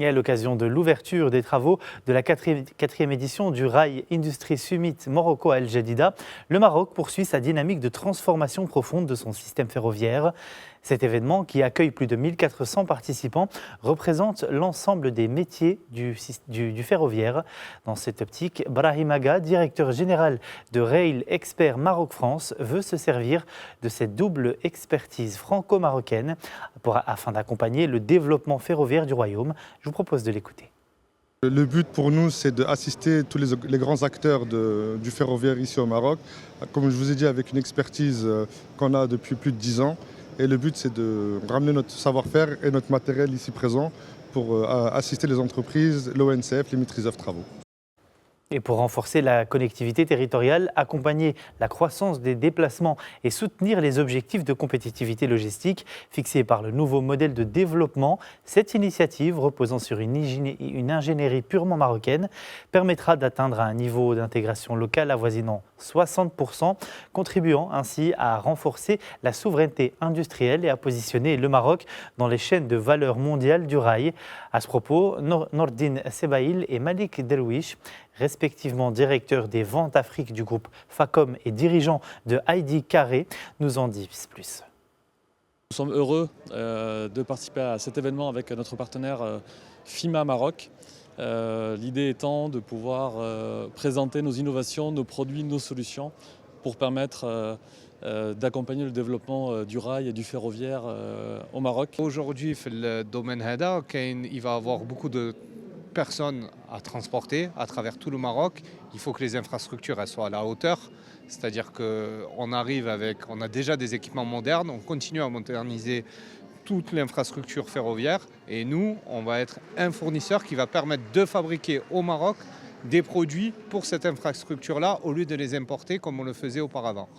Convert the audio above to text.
Et à l'occasion de l'ouverture des travaux de la quatrième édition du Rail Industry Summit Morocco à El Jadida, le Maroc poursuit sa dynamique de transformation profonde de son système ferroviaire. Cet événement, qui accueille plus de 1400 participants, représente l'ensemble des métiers du ferroviaire. Dans cette optique, Brahim Aga, directeur général de Rail Expert Maroc-France, veut se servir de cette double expertise franco-marocaine afin d'accompagner le développement ferroviaire du royaume. Je vous propose de l'écouter. Le but pour nous, c'est d'assister tous les grands acteurs du ferroviaire ici au Maroc, comme je vous ai dit, avec une expertise qu'on a depuis plus de 10 ans. Et le but, c'est de ramener notre savoir-faire et notre matériel ici présent pour assister les entreprises, l'ONCF, les maîtriseurs travaux. Et pour renforcer la connectivité territoriale, accompagner la croissance des déplacements et soutenir les objectifs de compétitivité logistique fixés par le nouveau modèle de développement, cette initiative, reposant sur une ingénierie purement marocaine, permettra d'atteindre un niveau d'intégration locale avoisinant 60%, contribuant ainsi à renforcer la souveraineté industrielle et à positionner le Maroc dans les chaînes de valeur mondiale du rail. À ce propos, Nordine Sebaïl et Malik Derwish, respectivement directeur des ventes Afrique du groupe Facom et dirigeant de Heidi Carré, nous en disent plus. Nous sommes heureux de participer à cet événement avec notre partenaire FIMA Maroc. L'idée étant de pouvoir présenter nos innovations, nos produits, nos solutions pour permettre d'accompagner le développement du rail et du ferroviaire au Maroc. Aujourd'hui, dans le domaine HEDA, il va y avoir beaucoup de personnes à transporter à travers tout le Maroc. Il faut que les infrastructures soient à la hauteur. C'est-à-dire qu'on a déjà des équipements modernes, on continue à moderniser toute l'infrastructure ferroviaire et nous, on va être un fournisseur qui va permettre de fabriquer au Maroc des produits pour cette infrastructure-là au lieu de les importer comme on le faisait auparavant.